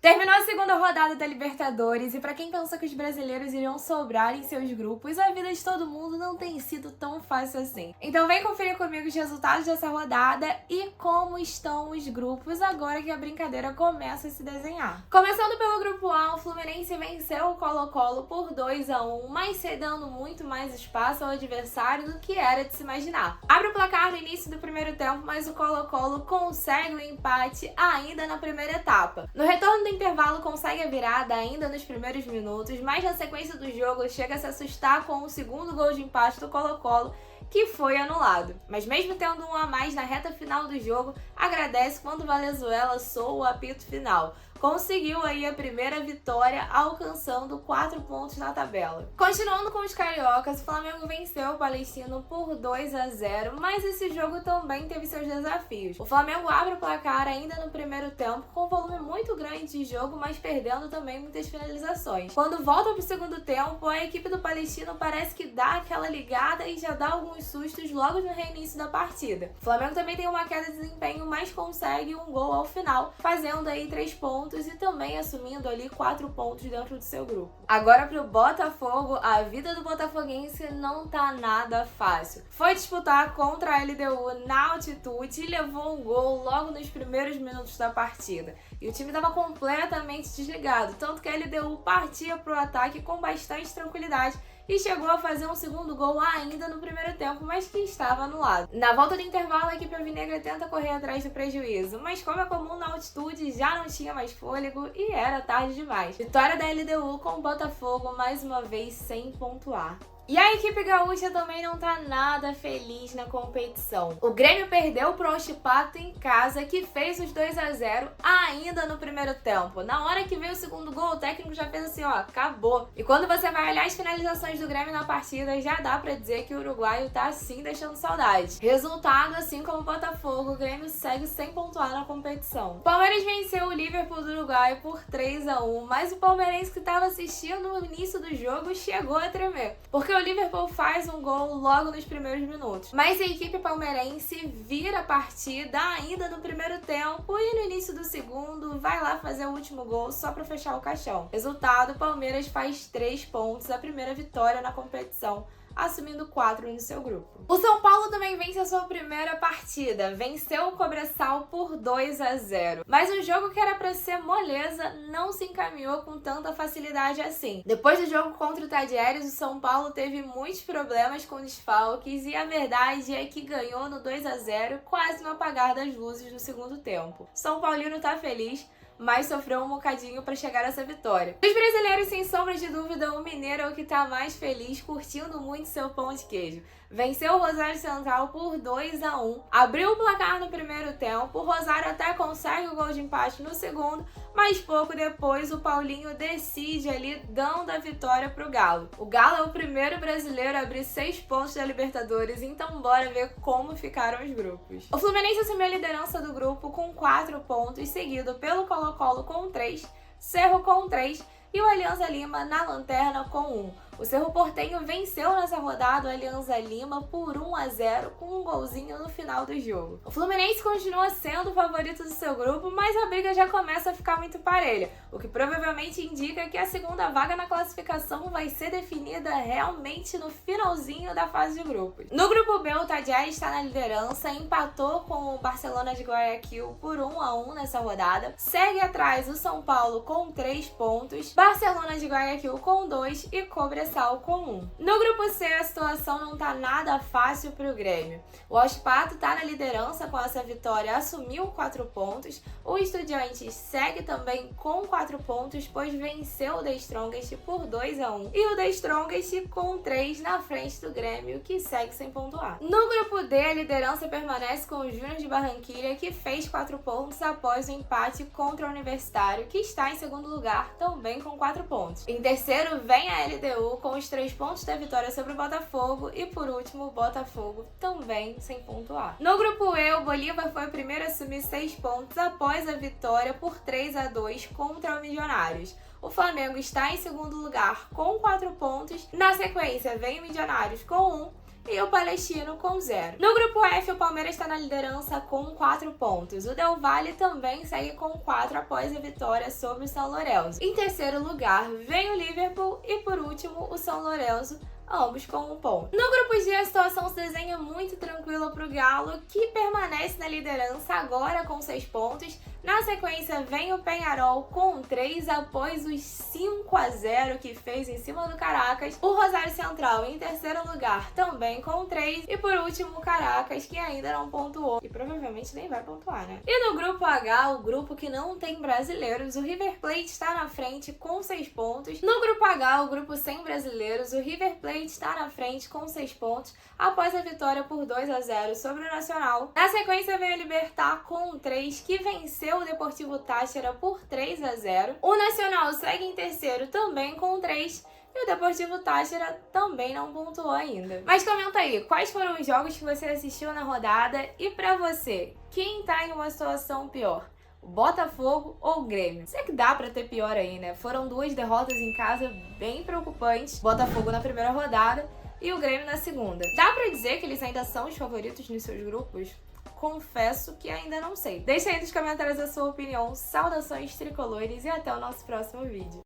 Terminou a segunda rodada da Libertadores e para quem pensou que os brasileiros iriam sobrar em seus grupos, a vida de todo mundo não tem sido tão fácil assim. Então vem conferir comigo os resultados dessa rodada e como estão os grupos agora que a brincadeira começa a se desenhar. Começando pelo grupo A, o Fluminense venceu o Colo-Colo por 2-1, mas cedendo muito mais espaço ao adversário do que era de se imaginar. Abre o placar no início do primeiro tempo, mas o Colo-Colo consegue o empate ainda na primeira etapa. No retorno do intervalo consegue a virada ainda nos primeiros minutos, mas na sequência do jogo chega a se assustar com o segundo gol de empate do Colo-Colo, que foi anulado. Mas mesmo tendo um a mais na reta final do jogo, agradece quando o Valenzuela soa o apito final. Conseguiu aí a primeira vitória, alcançando 4 pontos na tabela. Continuando com os cariocas, o Flamengo venceu o Palestino por 2-0, mas esse jogo também teve seus desafios. O Flamengo abre o placar ainda no primeiro tempo, com um volume muito grande de jogo, mas perdendo também muitas finalizações. Quando volta para o segundo tempo, a equipe do Palestino parece que dá aquela ligada e já dá alguns sustos logo no reinício da partida. O Flamengo também tem uma queda de desempenho, mas consegue um gol ao final, fazendo aí 3 pontos e também assumindo ali 4 pontos dentro do seu grupo. Agora pro Botafogo, a vida do botafoguense não tá nada fácil. Foi disputar contra a LDU na altitude e levou um gol logo nos primeiros minutos da partida. E o time estava completamente desligado, tanto que a LDU partia pro ataque com bastante tranquilidade e chegou a fazer um segundo gol ainda no primeiro tempo, mas que estava anulado. Na volta do intervalo, a equipe alvinegra tenta correr atrás do prejuízo, mas como é comum na altitude, já não tinha mais fôlego e era tarde demais. Vitória da LDU com o Botafogo mais uma vez sem pontuar. E a equipe gaúcha também não tá nada feliz na competição. O Grêmio perdeu pro Huachipato em casa, que fez os 2-0 ainda no primeiro tempo. Na hora que veio o segundo gol, o técnico já fez assim, ó, acabou. E quando você vai olhar as finalizações do Grêmio na partida, já dá pra dizer que o uruguaio tá assim deixando saudade. Resultado, assim como o Botafogo, o Grêmio segue sem pontuar na competição. O Palmeiras venceu o Liverpool do Uruguai por 3-1, mas o palmeirense que tava assistindo no início do jogo chegou a tremer, porque o Liverpool faz um gol logo nos primeiros minutos. Mas a equipe palmeirense vira a partida ainda no primeiro tempo e no início do segundo vai lá fazer o último gol só para fechar o caixão. Resultado, o Palmeiras faz 3 pontos, a primeira vitória na competição, assumindo 4 no seu grupo. O São Paulo também vence a sua primeira partida, venceu o Cobressal por 2-0. Mas o jogo que era para ser moleza não se encaminhou com tanta facilidade assim. Depois do jogo contra o Tadieres, o São Paulo teve muitos problemas com desfalques e a verdade é que ganhou no 2-0 quase no apagar das luzes do segundo tempo. São Paulino tá feliz, mas sofreu um bocadinho para chegar a essa vitória. Dos brasileiros, sem sombra de dúvida, o mineiro é o que tá mais feliz, curtindo muito seu pão de queijo. Venceu o Rosário Central por 2-1, abriu o placar no primeiro tempo, o Rosário até consegue o gol de empate no segundo, mas pouco depois o Paulinho decide ali, dando a vitória pro Galo. O Galo é o primeiro brasileiro a abrir 6 pontos da Libertadores, então bora ver como ficaram os grupos. O Fluminense assumiu a liderança do grupo com 4 pontos, seguido pelo Colo-Colo com 3, Cerro com 3 e o Alianza Lima na lanterna com 1. O Cerro Porteño venceu nessa rodada o Alianza Lima por 1-0 com um golzinho no final do jogo. O Fluminense continua sendo o favorito do seu grupo, mas a briga já começa a ficar muito parelha, o que provavelmente indica que a segunda vaga na classificação vai ser definida realmente no finalzinho da fase de grupos. No grupo B, o Tadieres está na liderança, empatou com o Barcelona de Guayaquil por 1-1 nessa rodada. Segue atrás o São Paulo com 3 pontos, Barcelona de Guayaquil com 2 e Cobressal com 1. No grupo C, a situação não tá nada fácil pro Grêmio. O Huachipato tá na liderança com essa vitória, assumiu 4 pontos. O Estudiantes segue também com 4 pontos, pois venceu o The Strongest por 2-1. E o The Strongest com 3 na frente do Grêmio, que segue sem pontuar. No grupo D, a liderança permanece com o Júnior de Barranquilla, que fez 4 pontos após o empate contra o Universitário, que está em segundo lugar, também com 4 pontos. Em terceiro, vem a LDU com os 3 pontos da vitória sobre o Botafogo e, por último, o Botafogo também sem pontuar. No grupo E, o Bolívar foi o primeiro a assumir 6 pontos após a vitória por 3-2 contra o Milionários. O Flamengo está em segundo lugar com 4 pontos. Na sequência, vem o Milionários com 1 e o Palestino com 0. No grupo F, o Palmeiras está na liderança com 4 pontos. O Del Valle também segue com 4 após a vitória sobre o São Lourenço. Em terceiro lugar vem o Liverpool e por último o São Lourenço, ambos com 1 ponto. No grupo G, a situação se desenha muito tranquila para o Galo, que permanece na liderança agora com 6 pontos. Na sequência vem o Peñarol com 3 após os 5-0 que fez em cima do Caracas. O Rosário Central em terceiro lugar também com 3. E por último o Caracas, que ainda não pontuou e provavelmente nem vai pontuar, né? E no grupo H, o grupo que não tem brasileiros, o River Plate está na frente com 6 pontos. No grupo H, o grupo sem brasileiros, o River Plate está na frente com 6 pontos após a vitória por 2-0 sobre o Nacional. Na sequência vem o Libertad com 3, que venceu o Deportivo Táchira por 3-0. O Nacional segue em terceiro também com 3 e o Deportivo Táchira também não pontuou ainda. Mas comenta aí, quais foram os jogos que você assistiu na rodada e pra você, quem tá em uma situação pior? O Botafogo ou o Grêmio? Será que dá pra ter pior aí, né? Foram 2 derrotas em casa bem preocupantes. Botafogo na primeira rodada e o Grêmio na segunda. Dá pra dizer que eles ainda são os favoritos nos seus grupos? Confesso que ainda não sei. Deixa aí nos comentários a sua opinião. Saudações tricolores e até o nosso próximo vídeo.